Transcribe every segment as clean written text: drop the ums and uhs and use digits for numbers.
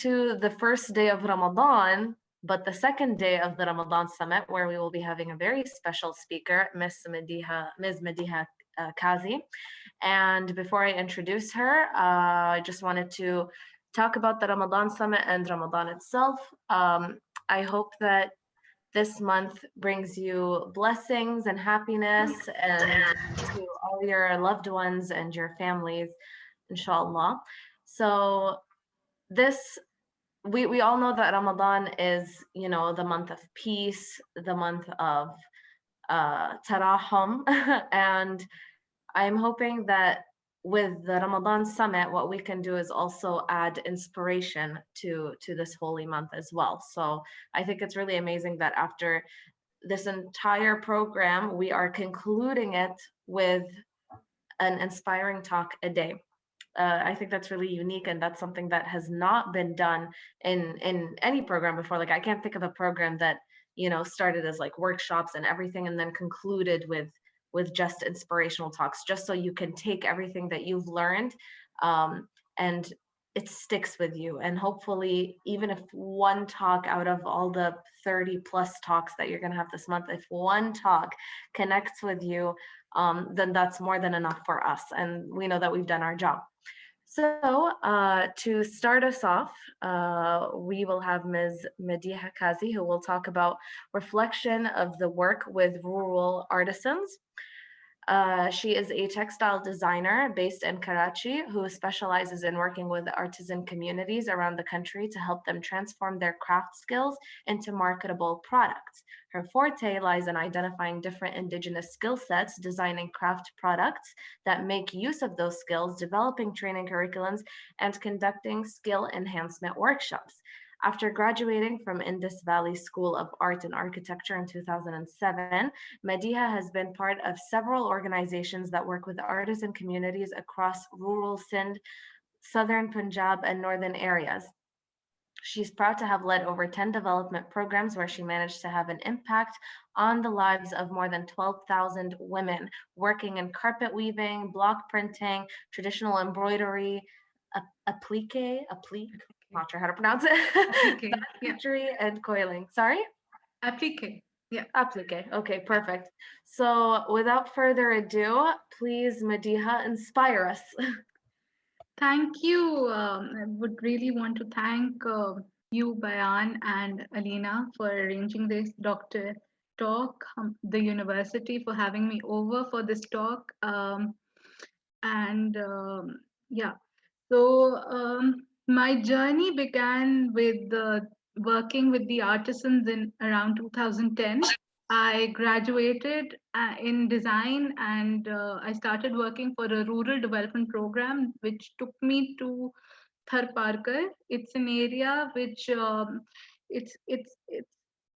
to the first day of Ramadan, but the second day of the Ramadan Summit, where we will be having a very special speaker, Ms. Madiha Kazi. And before I introduce her, I just wanted to talk about the Ramadan Summit and Ramadan itself. I hope that this month brings you blessings and happiness and to all your loved ones and your families, inshallah. So this we all know that Ramadan is, the month of peace, the month of tarahum, and I'm hoping that with the Ramadan Summit, what we can do is also add inspiration to this holy month as well. So I think it's really amazing that after this entire program, we are concluding it with an inspiring talk a day. I think that's really unique, and that's something that has not been done in any program before. Like, I can't think of a program that started as like workshops and everything, and then concluded with just inspirational talks, just so you can take everything that you've learned, and it sticks with you. And hopefully, even if one talk out of all the 30 plus talks that you're going to have this month, if one talk connects with you, then that's more than enough for us. And we know that we've done our job. So to start us off, we will have Ms. Madiha Kazi, who will talk about reflection of the work with rural artisans. She is a textile designer based in Karachi who specializes in working with artisan communities around the country to help them transform their craft skills into marketable products. Her forte lies in identifying different indigenous skill sets, designing craft products that make use of those skills, developing training curriculums, and conducting skill enhancement workshops. After graduating from Indus Valley School of Art and Architecture in 2007, Madiha has been part of several organizations that work with artisan communities across rural Sindh, southern Punjab, and northern areas. She's proud to have led over 10 development programs where she managed to have an impact on the lives of more than 12,000 women working in carpet weaving, block printing, traditional embroidery, applique, not sure how to pronounce it, basketry, and coiling. Sorry? Applique. Yeah. Applique. Okay, perfect. So without further ado, please, Madiha, inspire us. Thank you. I would really want to thank you, Bayan, and Alina for arranging this doctor talk, the university for having me over for this talk. Yeah, so my journey began with working with the artisans in around 2010. I graduated in design, and I started working for a rural development program, which took me to Tharparkar. It's an area which it's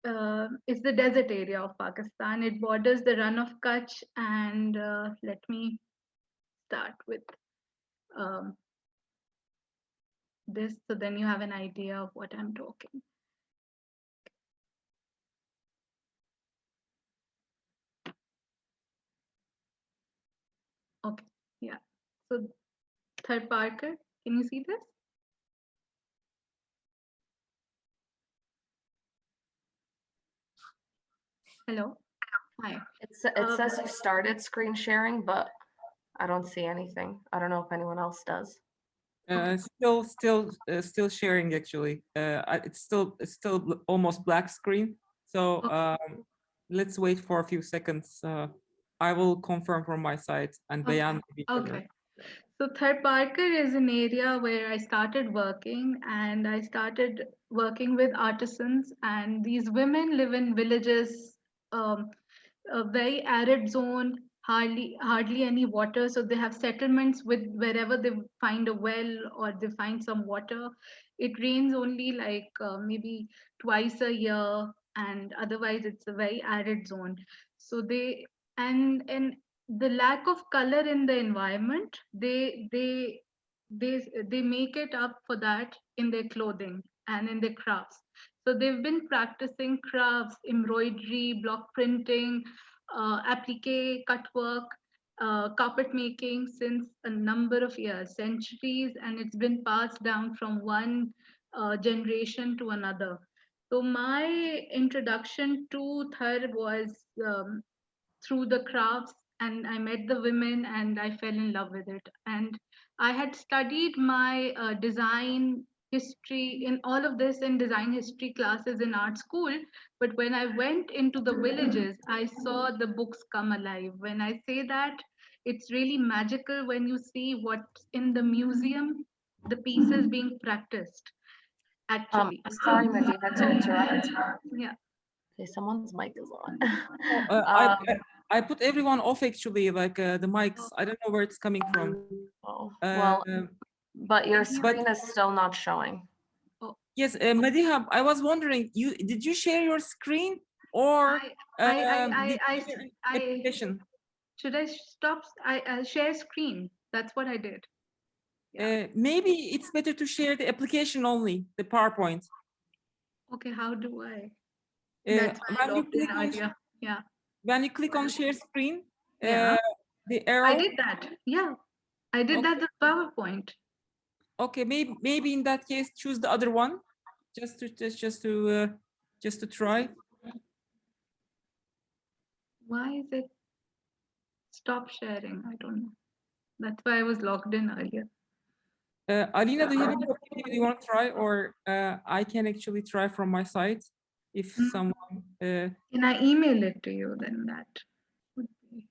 the desert area of Pakistan. It borders the Run of Kutch, and let me start with um, this, so then you have an idea of what I'm talking. Okay, yeah. So Tharparkar, can you see this? Hello. Hi. It says you started screen sharing, but I don't see anything. I don't know if anyone else does. Still sharing actually. It's still almost black screen. So let's wait for a few seconds. I will confirm from my side, and Bayan. Okay. So Tharparkar is an area where I started working, and I started working with artisans, and these women live in villages, a very arid zone, hardly any water. So they have settlements with wherever they find a well or they find some water. It rains only like maybe twice a year, and otherwise it's a very arid zone. So they and the lack of color in the environment, they make it up for that in their clothing and in their crafts. So they've been practicing crafts, embroidery, block printing, applique, cut work, carpet making since a number of years, centuries, and it's been passed down from one generation to another. So my introduction to Thar was through the crafts, and I met the women and I fell in love with it. And I had studied my design history in all of this in design history classes in art school. But when I went into the villages, I saw the books come alive. When I say that, it's really magical when you see what's in the museum, the pieces being practiced actually. Sorry, Madiha, to interrupt. Yeah. Okay, someone's mic is on. Oh, I put everyone off actually, like the mics. I don't know where it's coming from. Oh, well, but your but screen is still not showing. yes, Madiha, I was wondering, did you share your screen or did you share an application? Should I stop? I share screen. That's what I did. Maybe it's better to share the application only, the PowerPoint. Okay, how do I? When you click on, yeah. When you click on share screen, Yeah. the arrow. I did that. Yeah, I did that with PowerPoint. Okay, maybe in that case, choose the other one, just to try. Why is it stop sharing? I don't know. That's why I was logged in earlier. Alina, do you have do you want to try, or I can actually try from my side if someone. Can I email it to you? Then that would be.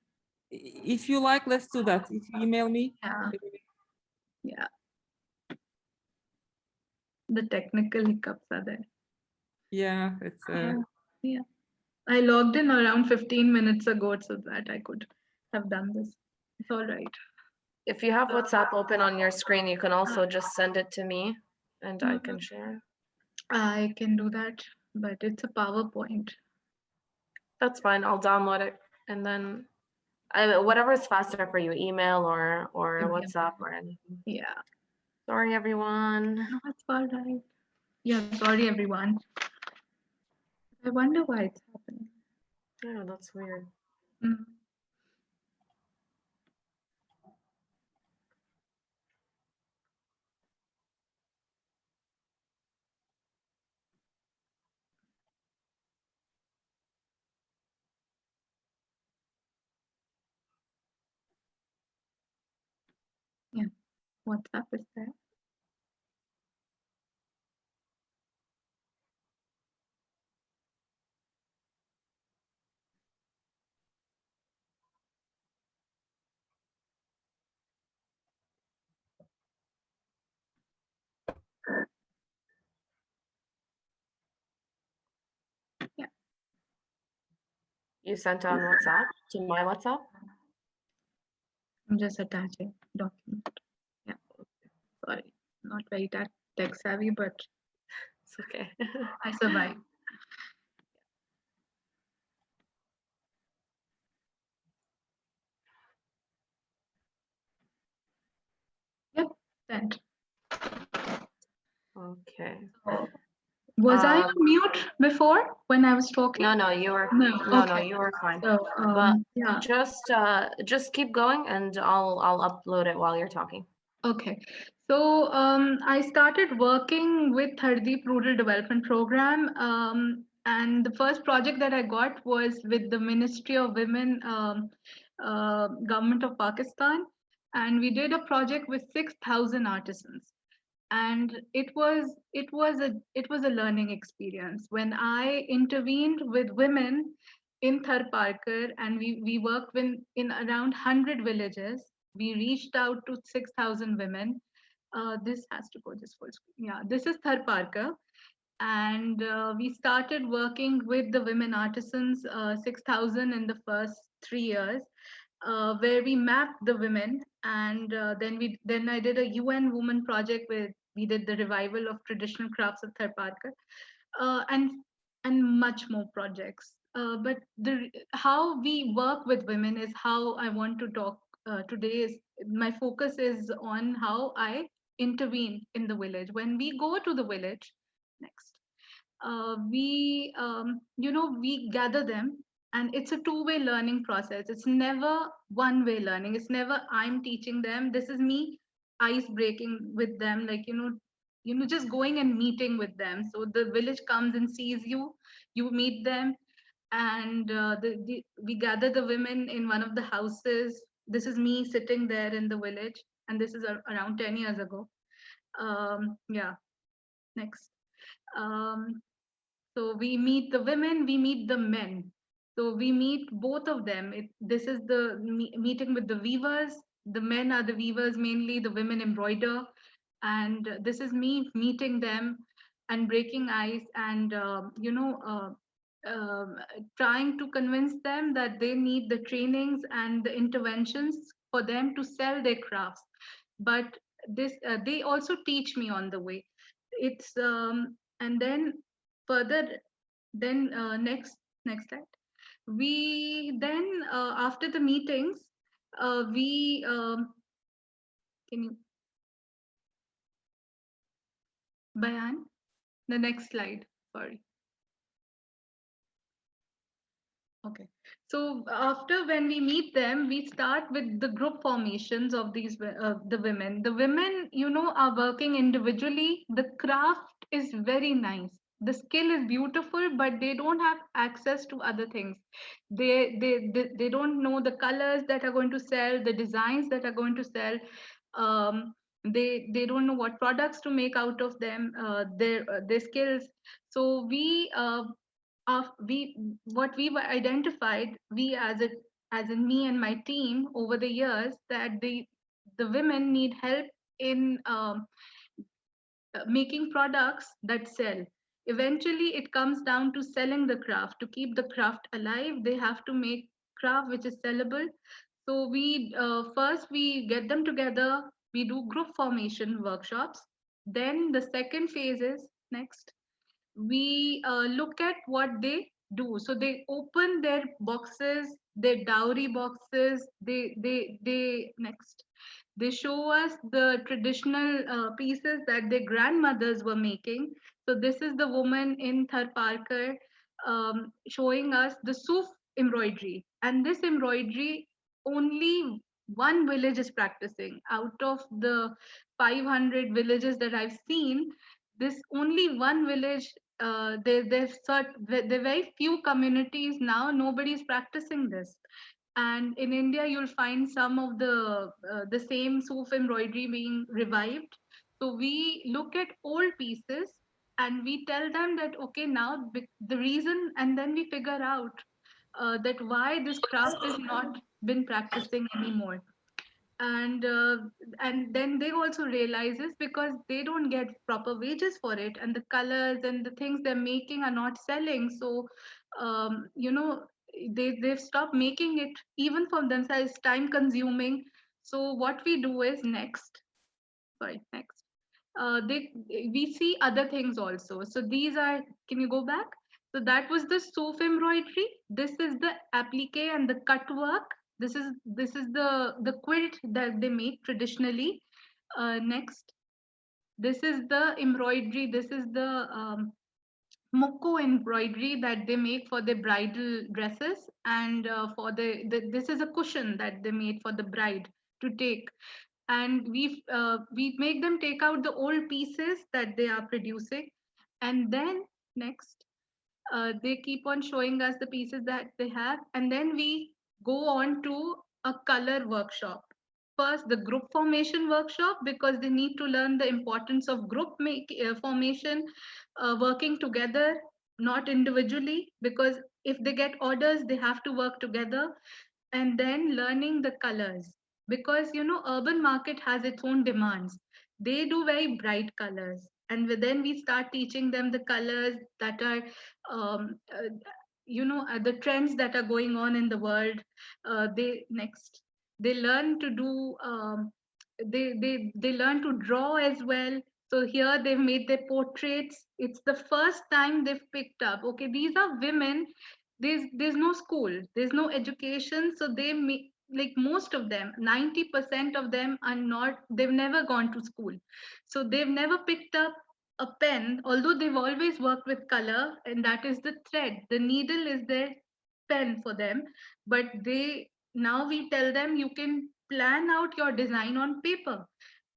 If you like, let's do that. If you email me. Yeah. Yeah. The technical hiccups are there. Yeah, it's. Yeah. I logged in around 15 minutes ago so that I could have done this. It's all right. If you have WhatsApp open on your screen, you can also just send it to me and I can share. I can do that, but it's a PowerPoint. That's fine. I'll download it and then whatever is faster for you, email or WhatsApp or anything. Yeah. Sorry, everyone. No, it's all right. Yeah, sorry, everyone. I wonder why it's happening. Yeah, that's weird. Mm. Yeah, WhatsApp is there. Yeah. You sent on WhatsApp to my WhatsApp? I'm just attaching document. Yeah. Sorry, not very tech savvy, but it's okay. I survived. Yep, sent. Okay. Was I on mute before when I was talking? No, you were no, you were fine. So, but yeah. just keep going and I'll upload it while you're talking. Okay. So I started working with Hardeep Rural Development Program, and the first project that I got was with the Ministry of Women, Government of Pakistan, and we did a project with 6,000 artisans, and it was a learning experience when I intervened with women in Thar Parker, and we worked in around 100 villages. We reached out to 6,000 women. This has to go just full screen. Yeah, this is Thar Parker. And we started working with the women artisans, 6,000 in the first 3 years, where we mapped the women. And then I did a UN Women project where we did the revival of traditional crafts of Thar Parker, and much more projects. But how we work with women is how I want to talk today. Is my focus is on how I intervene in the village. When we go to the village, next, we gather them, and it's a two-way learning process. It's never one-way learning. It's never I'm teaching them. This is me ice breaking with them, like just going and meeting with them. So the village comes and sees you, you meet them, and we gather the women in one of the houses. This is me sitting there in the village, and this is around 10 years ago. Yeah, next. Um, so we meet the women, we meet the men. So we meet both of them. This is the meeting with the weavers. The men are the weavers mainly, the women embroider. And this is me meeting them and breaking ice and, trying to convince them that they need the trainings and the interventions for them to sell their crafts. But they also teach me on the way. It's and then further then next slide. We then after the meetings, we can you Bayan, the next slide, sorry. Okay. So after when we meet them, we start with the group formations of the women. The women, are working individually. The craft is very nice. The skill is beautiful, but they don't have access to other things. They don't know the colors that are going to sell, the designs that are going to sell. They don't know what products to make out of them. Their skills. So we what we've identified, we as in me and my team over the years, that the women need help in making products that sell. Eventually it comes down to selling the craft. To keep the craft alive, they have to make craft which is sellable. So we first we get them together, we do group formation workshops. Then the second phase is next, we look at what they do. So they open their boxes, their dowry boxes. They next, they show us the traditional pieces that their grandmothers were making. So this is the woman in Thar Parker showing us the Suf embroidery, and this embroidery only one village is practicing out of the 500 villages that I've seen. This only one village, there are very few communities now, nobody is practicing this. And in India you'll find some of the same Suf embroidery being revived. So we look at old pieces and we tell them that okay, now the reason, and then we figure out that why this craft is not been practicing anymore. And then they also realizes because they don't get proper wages for it, and the colors and the things they're making are not selling. So they've stopped making it even for themselves, time consuming. So what we do is next, sorry, next, they we see other things also. So these are, can you go back? So that was the Suf embroidery. This is the applique and the cut work. This is the quilt that they make traditionally. Next, this is the embroidery. This is the moko embroidery that they make for the bridal dresses, and for this is a cushion that they made for the bride to take. And we make them take out the old pieces that they are producing, and then next, they keep on showing us the pieces that they have, and then we go on to a color workshop. First the group formation workshop, because they need to learn the importance of formation, working together, not individually, because if they get orders they have to work together. And then learning the colors, because urban market has its own demands. They do very bright colors, and then we start teaching them the colors that are the trends that are going on in the world. They next, they learn to do they learn to draw as well. So here they've made their portraits. It's the first time they've picked up, okay, these are women. There's no school, there's no education, so like most of them, 90% of them are not, they've never gone to school. So they've never picked up a pen, although they've always worked with color, and that is the thread, the needle is their pen for them. But they, now we tell them you can plan out your design on paper,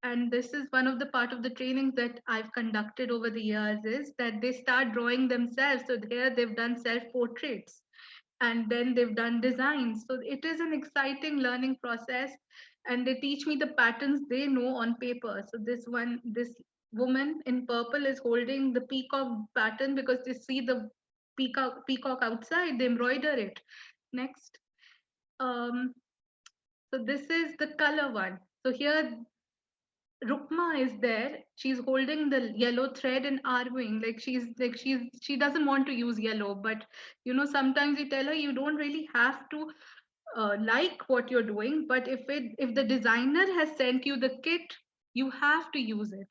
and this is one of the part of the trainings that I've conducted over the years, is that they start drawing themselves. So here they've done self portraits, and then they've done designs. So it is an exciting learning process, and they teach me the patterns they know on paper. So this woman in purple is holding the peacock pattern because they see the peacock outside, they embroider it. Next. um so this is the color one. So here Rukma is there. She's holding the yellow thread and arguing she doesn't want to use yellow, but sometimes we tell her you don't really have to like what you're doing, but if the designer has sent you the kit, you have to use it.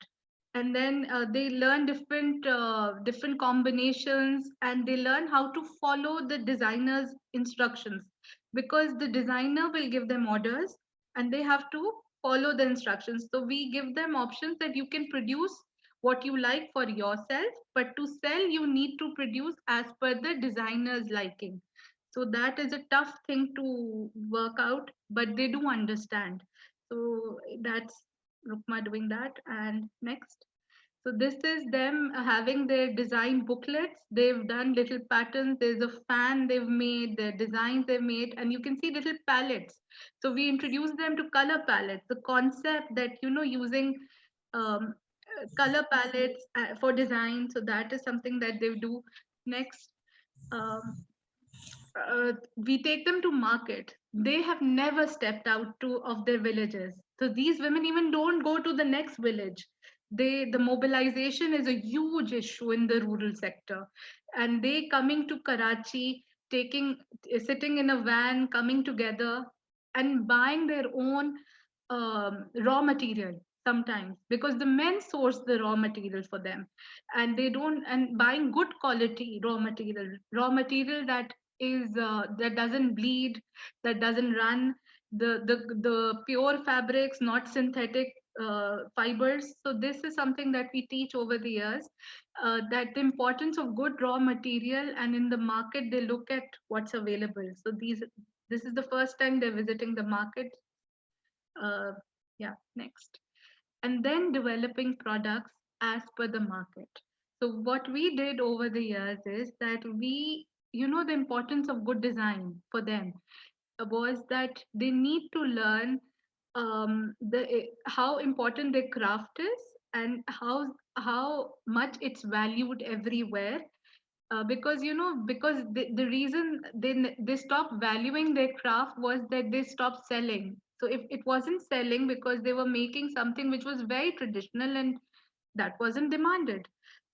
And then they learn different combinations, and they learn how to follow the designer's instructions, because the designer will give them orders and they have to follow the instructions. So we give them options that you can produce what you like for yourself, but to sell you need to produce as per the designer's liking. So that is a tough thing to work out, but they do understand. So that's Rukma doing that. And next. So this is them having their design booklets. They've done little patterns. There's a fan they've made, their designs they've made, and you can see little palettes. So we introduce them to color palettes, the concept that, using um, color palettes for design. So that is something that they do. Next. Um, we take them to market. They have never stepped out of their villages. So these women even don't go to the next village. The mobilization is a huge issue in the rural sector, and they coming to Karachi, taking sitting in a van, coming together and buying their own raw material sometimes, because the men source the raw material for them, and they don't, and buying good quality raw material that doesn't bleed, that doesn't run, the pure fabrics, not synthetic fibers. So this is something that we teach over the years, that the importance of good raw material, and in the market they look at what's available. So this is the first time they're visiting the market. uh, yeah, next. And then developing products as per the market. So what we did over the years is that the importance of good design for them was that they need to learn how important their craft is, and how much it's valued everywhere. Because the reason they stopped valuing their craft was that they stopped selling. So if it wasn't selling because they were making something which was very traditional and that wasn't demanded,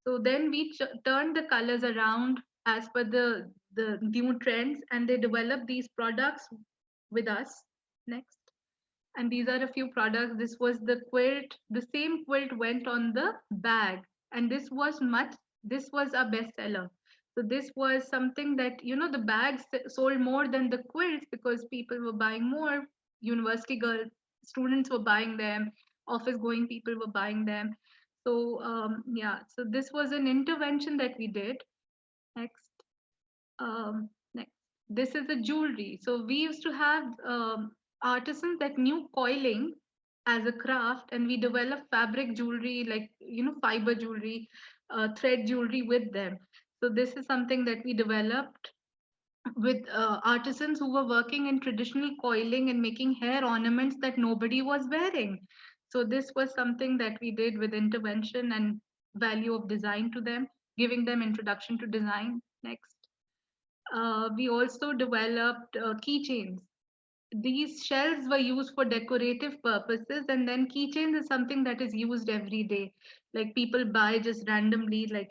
so then we turned the colors around as per the new trends, and they developed these products with us. Next. And these are a few products. This was the quilt. The same quilt went on the bag, and this was a bestseller. So this was something that, the bags sold more than the quilts, because people were buying more. University girl students were buying them, office going people were buying them. So yeah, so this was an intervention that we did. Next. Next. This is a jewelry. So we used to have artisans that knew coiling as a craft, and we developed fabric jewelry, like, fiber jewelry, thread jewelry with them. So this is something that we developed with artisans who were working in traditional coiling and making hair ornaments that nobody was wearing. So this was something that we did with intervention and value of design to them, giving them introduction to design. Next. We also developed keychains. These shells were used for decorative purposes, and then keychains is something that is used every day. Like people buy just randomly, like,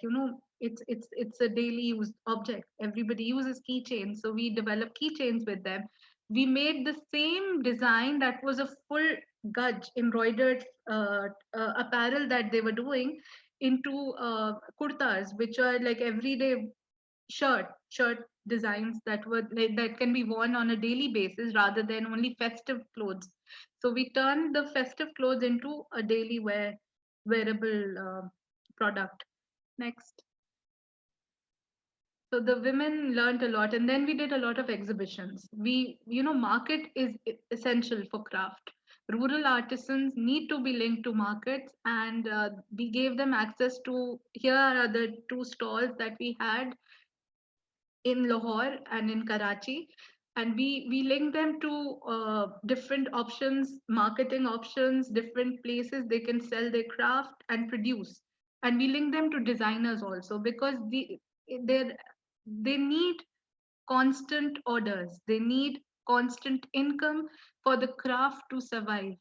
it's a daily used object. Everybody uses keychains, so we developed keychains with them. We made the same design that was a full gudge embroidered apparel that they were doing into kurtas, which are like everyday shirt designs that can be worn on a daily basis rather than only festive clothes. So we turned the festive clothes into a daily wearable product. Next. So the women learned a lot, and then we did a lot of exhibitions. Market is essential for craft. rural artisans need to be linked to markets, and we gave them access to, here are the two stalls that we had in Lahore and in Karachi, and we link them to different options, marketing options, different places they can sell their craft and produce, and we link them to designers also, because they they need constant orders, they need constant income for the craft to survive.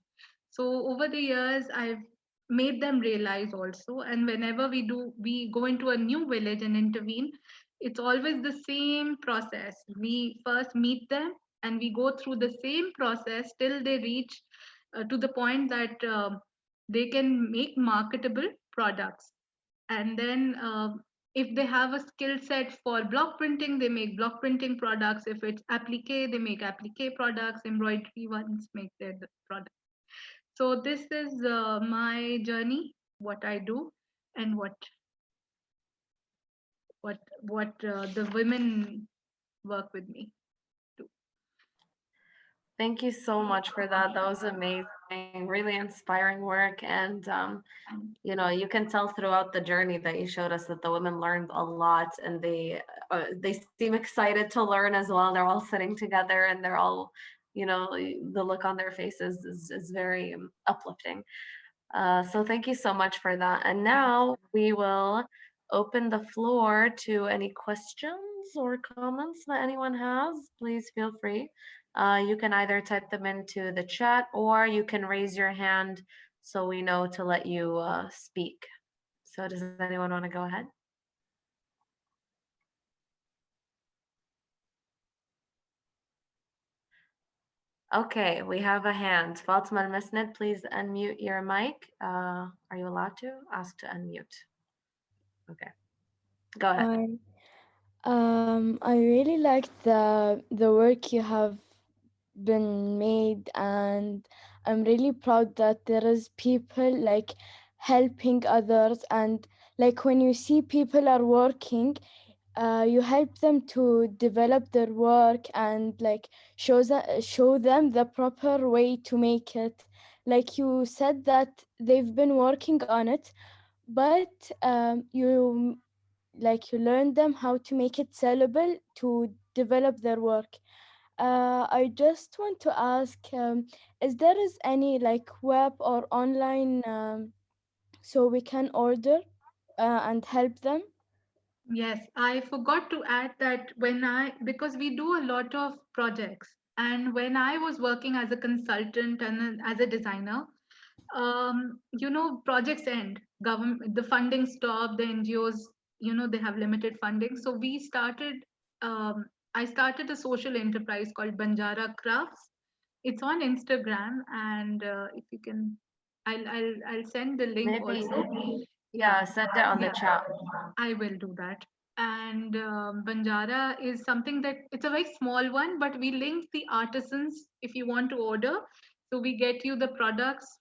So over the years, I've made them realize also, and whenever we go into a new village and intervene, it's always the same process. We first meet them and we go through the same process till they reach to the point that they can make marketable products. And then if they have a skill set for block printing, they make block printing products. If it's applique, they make applique products. Embroidery ones make their products. So this is my journey, what I do, and what the women work with me do. Thank you so much for that. That was amazing, really inspiring work. And, you know, you can tell throughout the journey that you showed us that the women learned a lot, and they seem excited to learn as well. They're all sitting together and they're all, you know, the look on their faces is very uplifting. So thank you so much for that. And now we will open the floor to any questions or comments that anyone has. Please feel free. You can either type them into the chat or you can raise your hand so we know to let you speak. So does anyone want to go ahead? Okay, we have a hand. Fatima Al-Masnad, please unmute your mic. Are you allowed to? Ask to unmute. Okay, go ahead. I really like the work you have been made, and I'm really proud that there is people like helping others, and like when you see people are working, you help them to develop their work and like show them the proper way to make it. Like you said that they've been working on it, but you learn them how to make it sellable to develop their work. I just want to ask, is there is any like web or online so we can order and help them? Yes, I forgot to add that because we do a lot of projects, and when I was working as a consultant and as a designer, projects end, government, the funding stop, the NGOs, they have limited funding. So I started a social enterprise called Banjara Crafts. It's on Instagram, and if you can, I'll send the link Maybe, also. yeah, send it on the Yeah, chat. I will do that. And Banjara is something that it's a very small one, but we link the artisans if you want to order. So we get you the products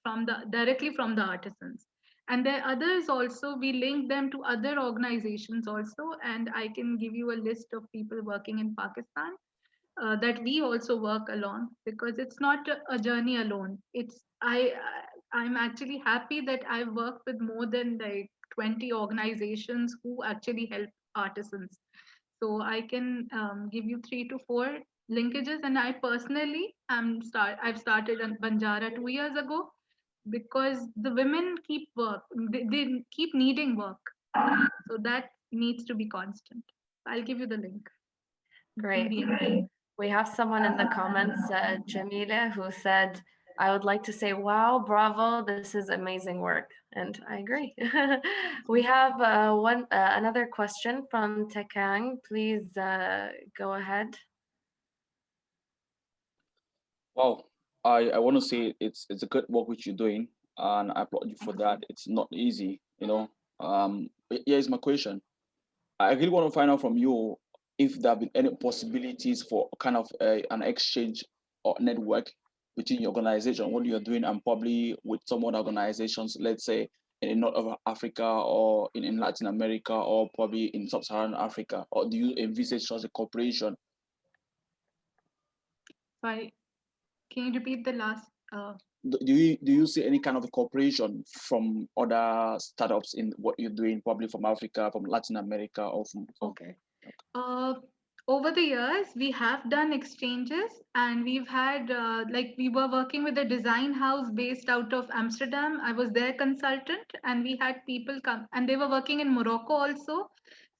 directly from the artisans. And there are others also, we link them to other organizations also. And I can give you a list of people working in Pakistan that we also work along, because it's not a journey alone. I'm actually happy that I've worked with more than like 20 organizations who actually help artisans. So I can give you 3 to 4 linkages, and I personally I've started on Banjara 2 years ago, because the women keep work, they keep needing work, so that needs to be constant. I'll give you the link. Great. PDF. We have someone in the comments, Jamila, who said, I would like to say, wow, bravo, this is amazing work. And I agree. We have another question from Tekang. Please go ahead. Wow, I want to say it's a good work which you're doing, and I applaud you for that. It's not easy, you know. But here's my question. I really want to find out from you if there have been any possibilities for kind of an exchange or network between your organization, what you're doing, and probably with some other organizations, let's say in North of Africa or in Latin America or probably in Sub-Saharan Africa, or do you envisage such a cooperation? Sorry, can you repeat the last? do you see any kind of cooperation from other startups in what you're doing, probably from Africa, from Latin America, or from? Okay. Over the years, we have done exchanges, and we've had like we were working with a design house based out of Amsterdam. I was their consultant, and we had people come, and they were working in Morocco also.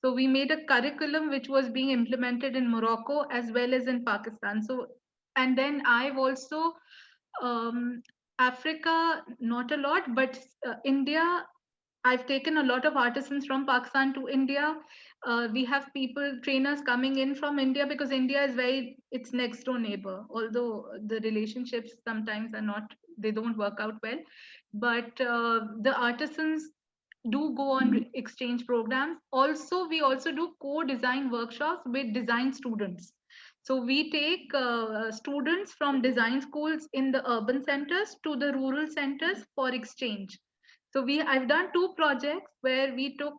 So we made a curriculum which was being implemented in Morocco as well as in Pakistan. So, and then I've also Africa, not a lot, but India. I've taken a lot of artisans from Pakistan to India. We have people, trainers coming in from India, because India is it's next door neighbor, although the relationships sometimes are not, they don't work out well. But the artisans do go on exchange programs. Also, we also do co-design workshops with design students. So we take students from design schools in the urban centers to the rural centers for exchange. So I've done 2 projects where we took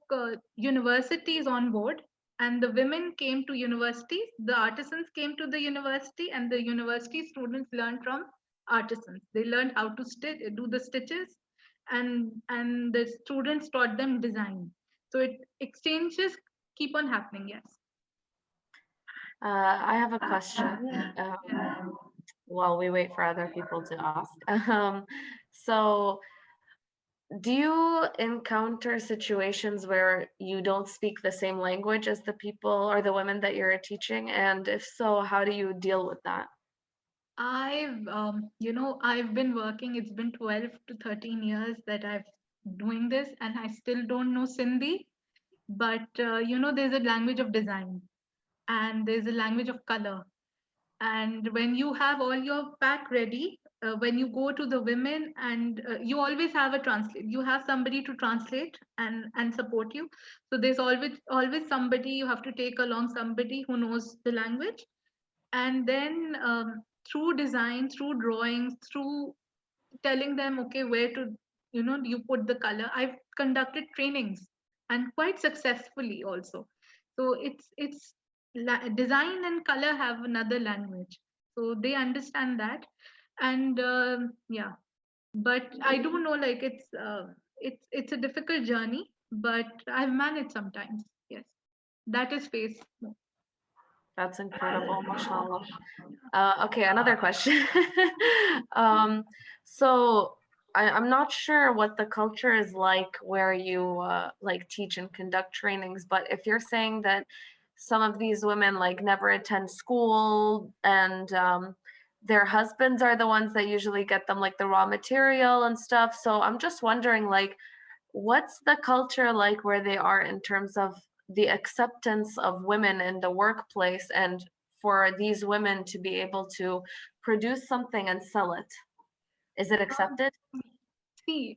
universities on board, and the women came to universities, the artisans came to the university, and the university students learned from artisans. They learned how to do the stitches, and the students taught them design. So exchanges keep on happening. Yes. I have a question while we wait for other people to ask. So do you encounter situations where you don't speak the same language as the people or the women that you're teaching? And if so, how do you deal with that? I've been working, it's been 12 to 13 years that I've doing this, and I still don't know Sindhi. But, there's a language of design, and there's a language of color. And when you have all your pack ready, when you go to the women, and you always have a translate, you have somebody to translate and support you. So there's always somebody, you have to take along somebody who knows the language. And then through design, through drawings, through telling them, okay, where to, you put the color. I've conducted trainings, and quite successfully also. So design and color have another language, so they understand that. And yeah, but I do know, like, it's a difficult journey, but I've managed sometimes. Yes, that is face. That's incredible, mashallah. Okay, another question. So I'm not sure what the culture is like where you like teach and conduct trainings, but if you're saying that some of these women like never attend school, and their husbands are the ones that usually get them like the raw material and stuff. So I'm just wondering, like, what's the culture like where they are in terms of the acceptance of women in the workplace, and for these women to be able to produce something and sell it? Is it accepted? See,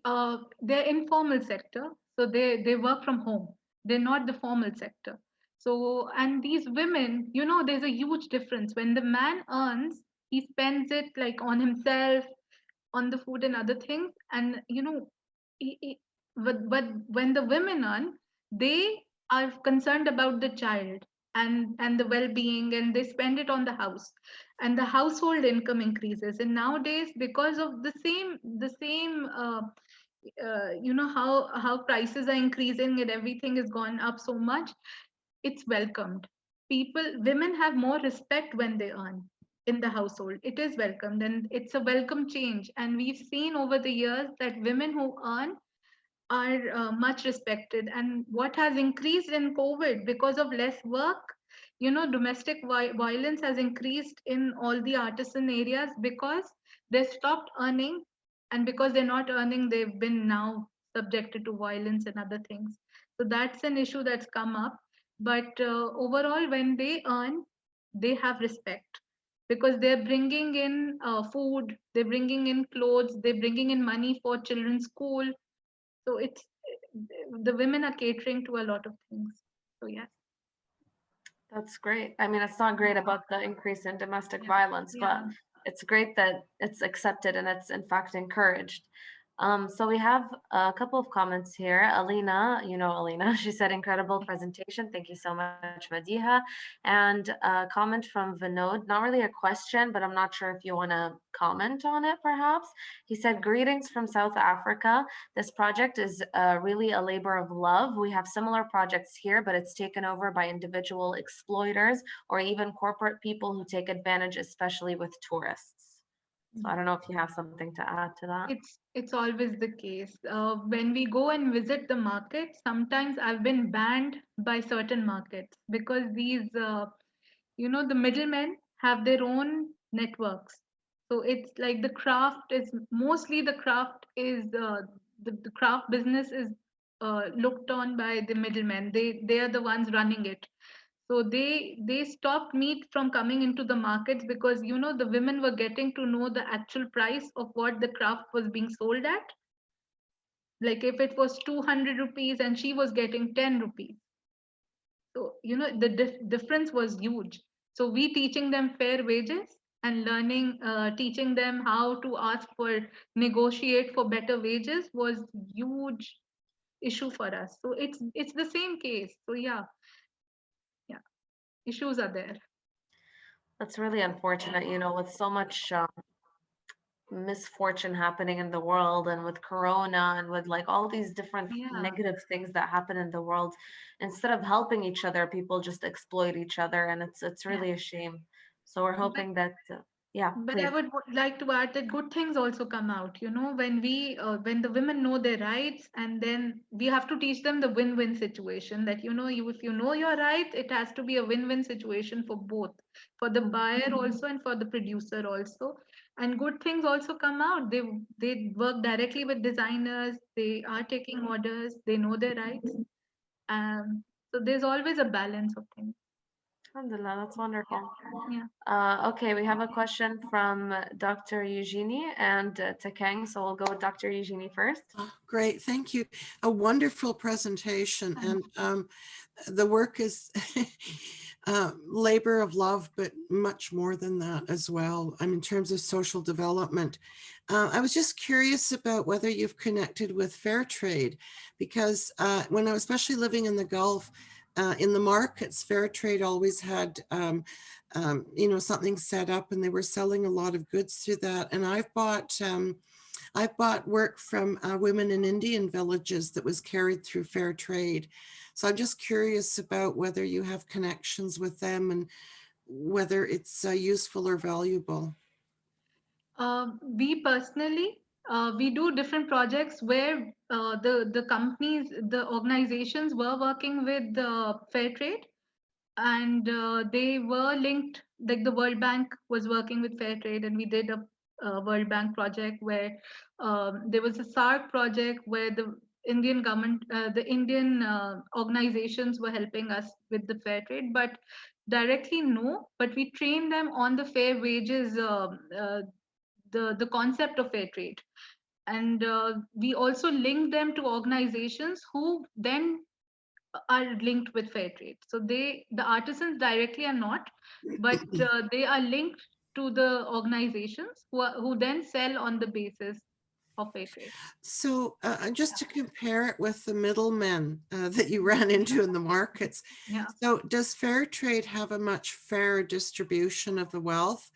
they're informal sector, so they work from home. They're not the formal sector. So, and these women, there's a huge difference. When the man earns, he spends it like on himself, on the food and other things. And but when the women earn, they are concerned about the child and the well-being, and they spend it on the house, and the household income increases. And nowadays, because of the same how prices are increasing and everything has gone up so much, it's welcomed. Women have more respect when they earn in the household. It is welcomed, and it's a welcome change. And we've seen over the years that women who earn are much respected. And what has increased in COVID, because of less work, domestic violence has increased in all the artisan areas, because they stopped earning, and because they're not earning, they've been now subjected to violence and other things. So that's an issue that's come up. But overall, when they earn, they have respect, because they're bringing in food, they're bringing in clothes, they're bringing in money for children's school. So it's the women are catering to a lot of things. So yes. That's great. I mean, it's not great about the increase in domestic violence, but Yeah. it's great that it's accepted and it's in fact encouraged. So we have a couple of comments here. Alina, you know Alina, she said incredible presentation. Thank you so much, Madiha. And a comment from Vinod, not really a question, but I'm not sure if you want to comment on it perhaps. He said, greetings from South Africa. This project is really a labor of love. We have similar projects here, but it's taken over by individual exploiters or even corporate people who take advantage, especially with tourists. So I don't know if you have something to add to that. It's always the case. When we go and visit the market, sometimes I've been banned by certain markets because these, the middlemen have their own networks. So it's like the craft is the craft business is looked on by the middlemen. They are the ones running it. So they stopped meat from coming into the markets because the women were getting to know the actual price of what the craft was being sold at. Like if it was 200 rupees and she was getting 10 rupees. So the difference was huge. So we teaching them fair wages and teaching them how to ask for negotiate for better wages was huge issue for us. So it's the same case. So yeah, issues are there. That's really unfortunate, with so much misfortune happening in the world and with corona and with like all these different Yeah. negative things that happen in the world. Instead of helping each other, people just exploit each other, and it's Yeah. really a shame. So we're But hoping that yeah, but I please. would like to add that good things also come out. When the women know their rights, and then we have to teach them the win-win situation. That if you know your rights, it has to be a win-win situation for both, for the buyer also and for the producer also. And good things also come out. They work directly with designers. They are taking orders. They know their rights. So there's always a balance of things. Alhamdulillah, that's Yeah. wonderful. Yeah. Okay, we have a question from Dr. Eugenie and Takang, so we'll go with Dr. Eugenie first. Oh, great, thank you. A wonderful presentation, and the work is labor of love, but much more than that as well. In terms of social development. I was just curious about whether you've connected with fair trade, because when I was especially living in the Gulf, in the markets, fair trade always had something set up, and they were selling a lot of goods through that. And I've bought work from women in Indian villages that was carried through fair trade. So I'm just curious about whether you have connections with them and whether it's useful or valuable. We personally, we do different projects where the companies, the organizations were working with the fair trade, and they were linked. Like the World Bank was working with fair trade, and we did a World Bank project where there was a SARC project where the Indian government, the Indian organizations were helping us with the fair trade, but directly no. But we train them on the fair wages. The concept of fair trade, and we also link them to organizations who then are linked with fair trade. So the artisans directly are not, but they are linked to the organizations who then sell on the basis of fair trade. So just to compare it with the middlemen that you ran into in the markets. Yeah. So does fair trade have a much fairer distribution of the wealth?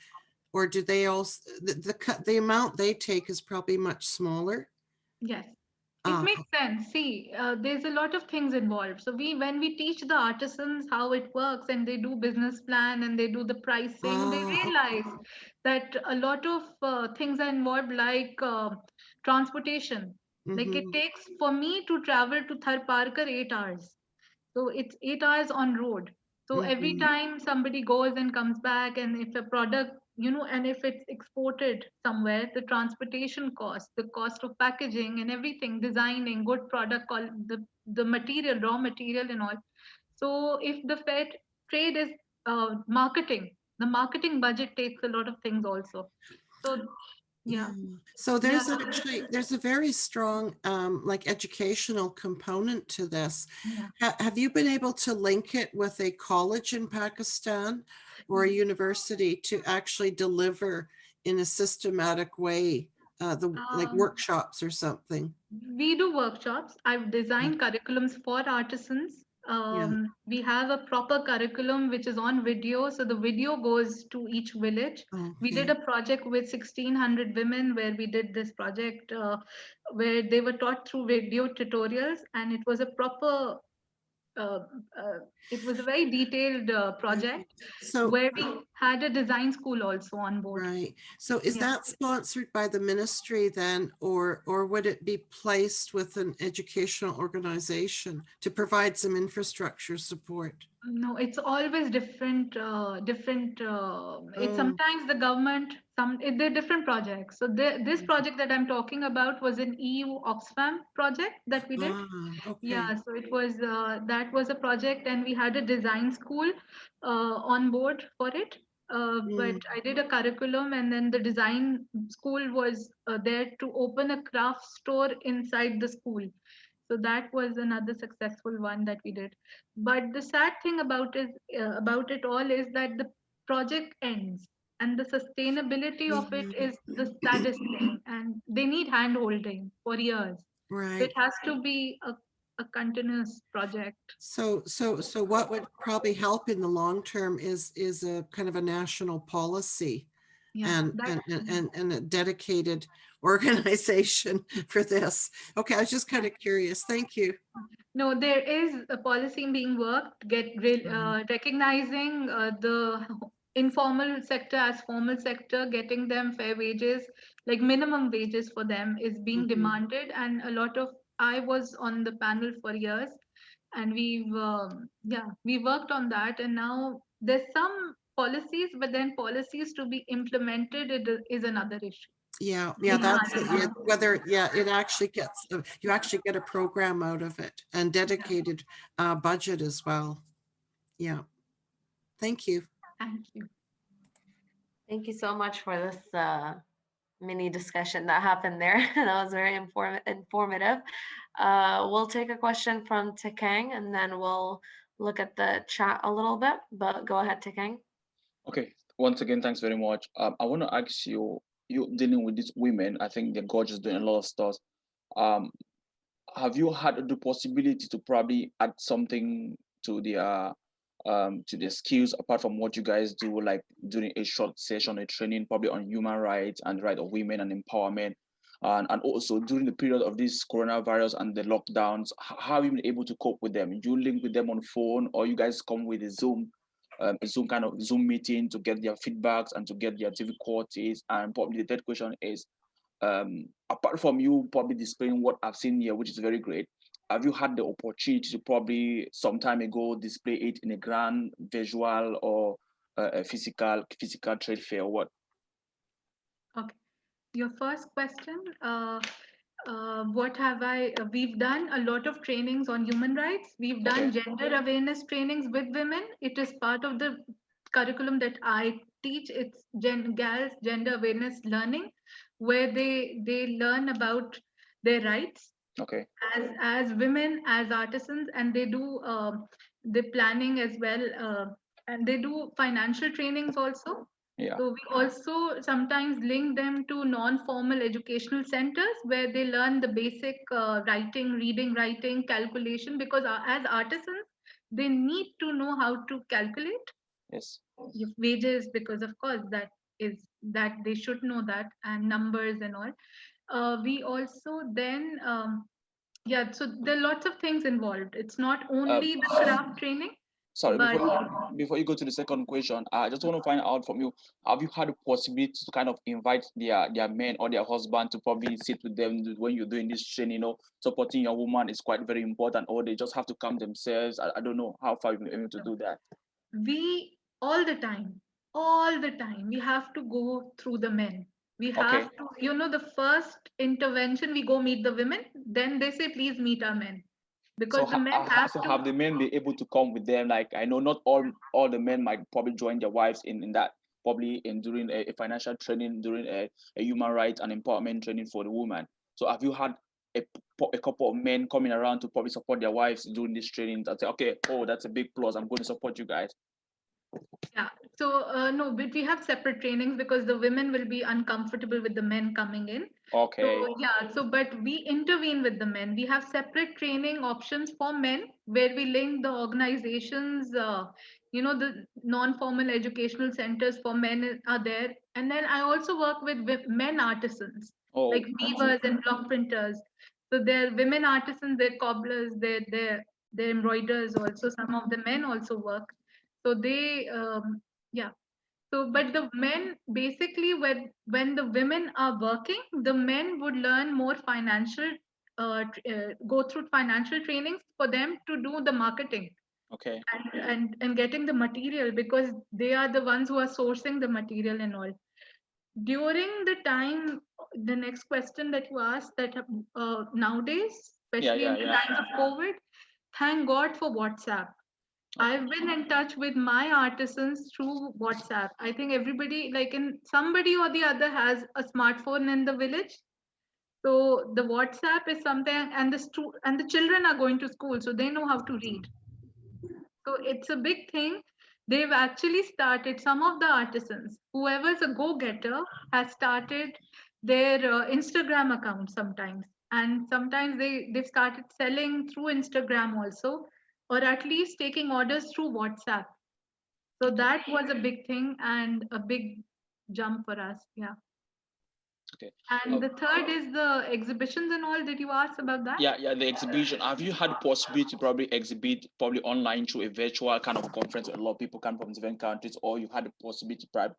Or do they also, the amount they take is probably much smaller? Yes. It makes sense. See, there's a lot of things involved. So when we teach the artisans how it works, and they do business plan and they do the pricing, they realize that a lot of things are involved, like transportation. Like it takes for me to travel to Thar Parkar 8 hours. So it's 8 hours on road. So every time somebody goes and comes back, and if a product, and if it's exported somewhere, the transportation cost, the cost of packaging and everything, designing good product, the material, raw material and all. So if the fair trade is marketing, the marketing budget takes a lot of things also. So yeah. So there's there's a very strong like educational component to this. Yeah. Have you been able to link it with a college in Pakistan or a university to actually deliver in a systematic way like workshops or something? We do workshops. I've designed curriculums for artisans. We have a proper curriculum which is on video. So the video goes to each village. We did a project with 1,600 women where we did this project where they were taught through video tutorials, and it was a proper uh, it was a very detailed project So where we had a design school also on board. right. So is that sponsored by the ministry then, or would it be placed with an educational organization to provide some infrastructure support? No, it's always different. It's sometimes the government. They're different projects. So this project that I'm talking about was an EU Oxfam project that we did. Okay. Yeah, so it was that was a project, and we had a design school on board for it. But I did a curriculum, and then the design school was there to open a craft store inside the school. So that was another successful one that we did. But the sad thing about it all is that the project ends, and the sustainability of it is the saddest thing. And they need hand holding for years. So Right. it has to be a continuous project. So what would probably help in the long term is a kind of a national policy and a dedicated organization for this. Okay, I was just kind of curious. Thank you. No, there is a policy being worked, recognizing the informal sector as formal sector, getting them fair wages, like minimum wages for them is being demanded. And I was on the panel for years, and we worked on that. And now there's some policies, but then policies to be implemented is another issue. Yeah, that's it. Yeah, whether it actually gets, you actually get a program out of it and dedicated budget as well. Yeah. Thank you. Thank you. Thank you so much for this mini discussion that happened there. That was very informative. We'll take a question from Tekang, and then we'll look at the chat a little bit, but go ahead, Tekang. Okay, once again, thanks very much. I want to ask you, dealing with these women, I think they're gorgeous, doing a lot of stuff. Have you had the possibility to probably add something to their skills apart from what you guys do, like during a short session, a training probably on human rights and right of women and empowerment? And also during the period of this coronavirus and the lockdowns, how have you been able to cope with them? You link with them on phone, or you guys come with a Zoom kind of Zoom meeting to get their feedbacks and to get their difficulties? And probably the third question is, apart from you probably displaying what I've seen here, which is very great, have you had the opportunity to probably some time ago display it in a grand visual or a physical trade fair or what? Okay. Your first question, what have we've done a lot of trainings on human rights. We've done gender awareness trainings with women. It is part of the curriculum that I teach. It's GALS, Gender Awareness Learning, where they learn about their rights as women, as artisans, and they do the planning as well, and they do financial trainings also. So we also sometimes link them to non-formal educational centers where they learn the basic writing, reading, writing, calculation, because as artisans, they need to know how to calculate wages, because of course that they should know that, and numbers and all. We also then, so there are lots of things involved. It's not only the craft training. Sorry, before you go to the second question, I just want to find out from you, have you had a possibility to kind of invite their men or their husband to probably sit with them when you're doing this training? Supporting your woman is quite very important, or they just have to come themselves? I don't know how far you've been able to do that. We all the time, we have to go through the men. We have to, the first intervention, we go meet the women, then they say, please meet our men. Because the men have the men be able to come with them? Like, I know not all the men might probably join their wives in that, probably during a financial training, during a human rights and empowerment training for the woman. So have you had a couple of men coming around to probably support their wives during this training and say, okay, that's a big plus, I'm going to support you guys? Yeah. So no, but we have separate trainings because the women will be uncomfortable with the men coming in. Okay. So yeah, so but we intervene with the men. We have separate training options for men where we link the organizations, the non-formal educational centers for men are there. And then I also work with men artisans, Oh, like I see. weavers and block printers. So they're women artisans, they're cobblers, they're embroiderers also. Some of the men also work. So yeah. So, but the men basically, when the women are working, the men would learn more financial, go through financial trainings for them to do the marketing Okay. and getting the material because they are the ones who are sourcing the material and all. During the time, the next question that you asked that nowadays, Yeah, especially yeah, in the yeah. times of COVID, thank God for WhatsApp. Okay. I've been in touch with my artisans through WhatsApp. I think everybody, like in somebody or the other, has a smartphone in the village. So the WhatsApp is something, and and the children are going to school, so they know how to read. So it's a big thing. They've actually started, some of the artisans, whoever's a go-getter, has started their Instagram account sometimes. And sometimes they've started selling through Instagram also, or at least taking orders through WhatsApp. So Okay. that was a big thing and a big jump for us. Yeah. Okay. And the third is the exhibitions and all. Did you ask about that? Yeah, yeah, the exhibition. Have you had the possibility to probably exhibit probably online through a virtual kind of conference where a lot of people come from different countries, or you've had the possibility to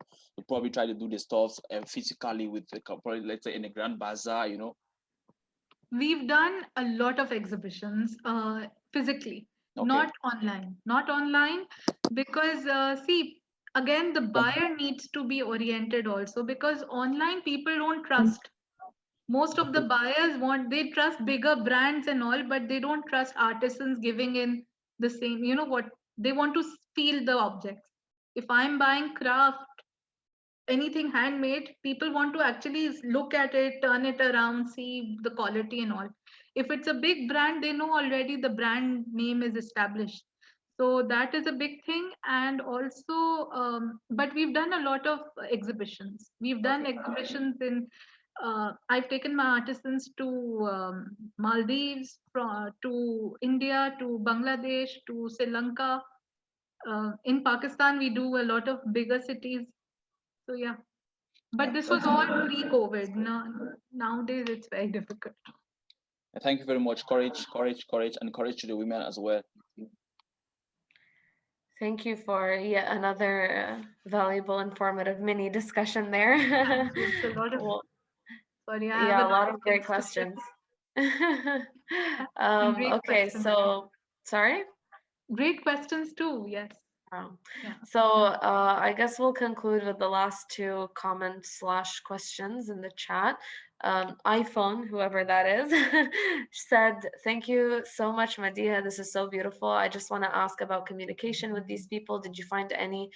probably try to do the stuff physically with the probably, let's say, in a grand bazaar, you know? We've done a lot of exhibitions physically, Okay. not online, because see, again, the buyer needs to be oriented also because online people don't trust. Most of the buyers they trust bigger brands and all, but they don't trust artisans giving in the same, what they want to feel the objects. If I'm buying craft, anything handmade, people want to actually look at it, turn it around, see the quality and all. If it's a big brand, they know already the brand name is established. So that is a big thing. And also, but we've done a lot of exhibitions. We've done Okay. exhibitions in, I've taken my artisans to Maldives, to India, to Bangladesh, to Sri Lanka. In Pakistan, we do a lot of bigger cities. So yeah. But this was all pre-COVID. Nowadays, it's very difficult. Thank you very much. Courage, courage, courage, and courage to the women as well. Thank you for yet another valuable, informative mini discussion there. It's a lot of. Well, Sorry, I have yeah, a a lot lot of great of things to say. questions. And great Okay, questions. so sorry. Great questions too. Yes. Oh. Yeah. So I guess we'll conclude with the last two comments slash questions in the chat. iPhone, whoever that is, said, "Thank you so much, Madiha. This is so beautiful. I just want to ask about communication with these people. Did you find any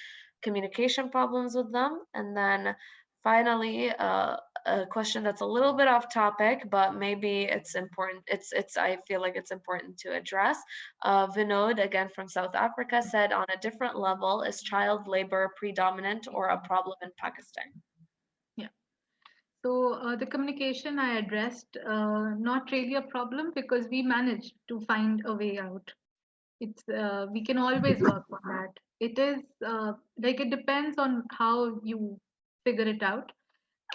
communication problems with them?" And then finally, a question that's a little bit off topic, but maybe it's important. It's I feel like it's important to address. Vinod, again from South Africa, said, "On a different level, is child labor predominant or a problem in Pakistan?" Yeah. So the communication I addressed, not really a problem because we managed to find a way out. It's we can always work on that. It is like it depends on how you figure it out,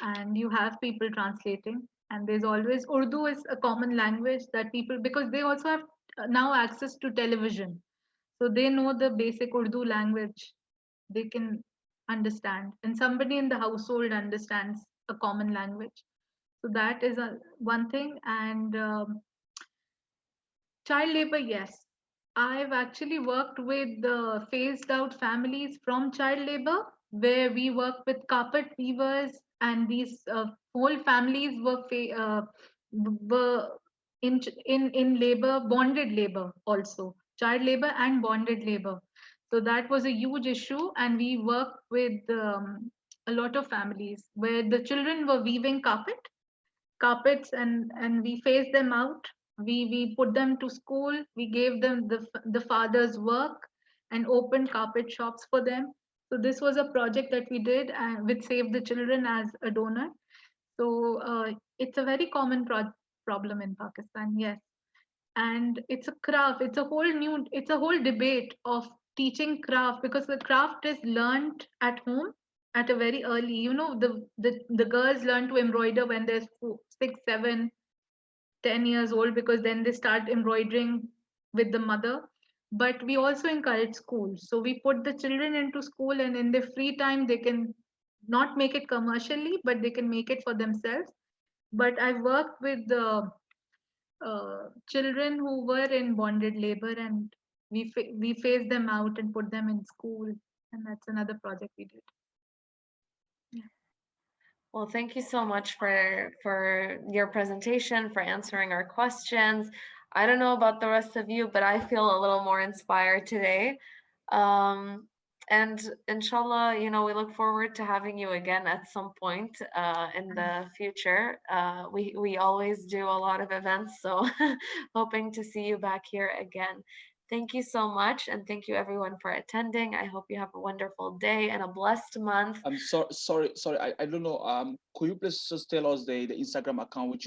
and you have people translating. And there's always Urdu is a common language that people, because they also have now access to television, so they know the basic Urdu language. They can understand, and somebody in the household understands a common language. So that is one thing. And child labor, yes. I've actually worked with the phased out families from child labor, where we work with carpet weavers, and these whole families were in labor, bonded labor also, child labor and bonded labor. So that was a huge issue, and we worked with a lot of families where the children were weaving carpets, and we phased them out. We put them to school. We gave them the father's work, and opened carpet shops for them. So this was a project that we did with Save the Children as a donor. So it's a very common problem in Pakistan, yes. And it's a craft. It's a whole debate of teaching craft, because the craft is learned at home at a very early. You know, the girls learn to embroider when they're 6, 7, 10 years old, because then they start embroidering with the mother. But we also encourage school. So we put the children into school, and in their free time, they can not make it commercially, but they can make it for themselves. But I've worked with the children who were in bonded labor, and we phased them out and put them in school. And that's another project we did. Well, thank you so much for your presentation, for answering our questions. I don't know about the rest of you, but I feel a little more inspired today. And inshallah, you know, we look forward to having you again at some point in the future. We always do a lot of events, so hoping to see you back here again. Thank you so much, and thank you everyone for attending. I hope you have a wonderful day and a blessed month. I'm sorry. I don't know. Could you please just tell us the Instagram account which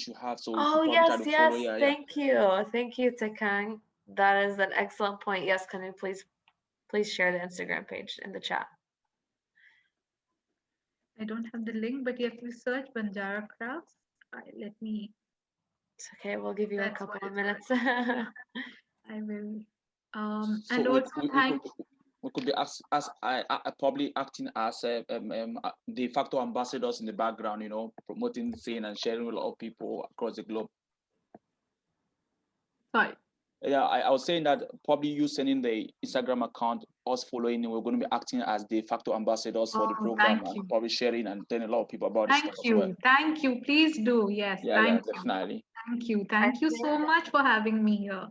you have, so Oh, people try yes, to yes. follow? Yeah, yeah. Thank you, Takang. That is an excellent point. Yes, can you please share the Instagram page in the chat? I don't have the link, but you have to search Banjara Crafts. Let me. It's okay. We'll give you a That's couple what of it's minutes. I will. So And also thank. we could be probably acting as de facto ambassadors in the background, you know, promoting, seeing, and sharing with a lot of people across the globe. Sorry. Yeah, I was saying that probably you sending the Instagram account, us following, we're going to be acting as de facto ambassadors for the program, Thank you. and probably sharing and telling a lot of people about this Thank stuff you. as well. Thank you. Please do. Yes. Yeah, Thank you. definitely. Thank you. Thank you so much for having me here.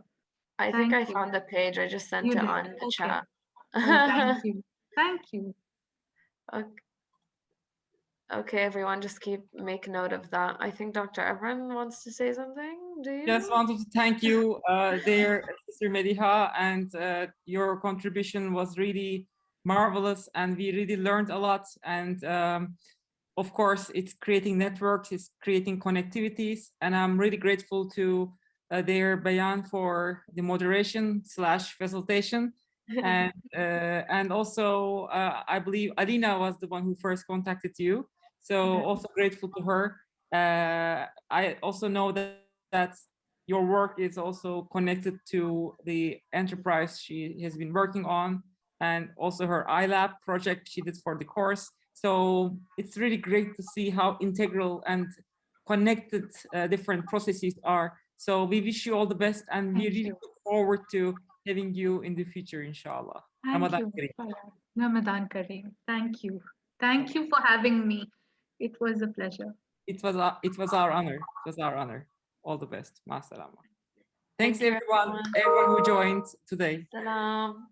I think Thank I you. found the page. I just sent You it did. on the Okay. chat. Oh, thank you. Thank you. Okay, everyone, just make note of that. I think Dr. Evren wants to say something. Do you? Just wanted to thank you, dear Sister Madiha, and your contribution was really marvelous, and we really learned a lot. And of course, it's creating networks, it's creating connectivities, and I'm really grateful to their Bayan for the moderation / facilitation. And also, I believe Alina was the one who first contacted you. So also grateful to her. I also know that your work is also connected to the enterprise she has been working on, and also her iLab project she did for the course. So it's really great to see how integral and connected different processes are. So we wish you all the best, and we really look forward to having you in the future, inshallah. Thank you. Ramadan Kareem. Thank you. Thank you for having me. It was a pleasure. It was our honor. It was our honor. All the best. Ma salama. Thanks everyone who joined today. Salam.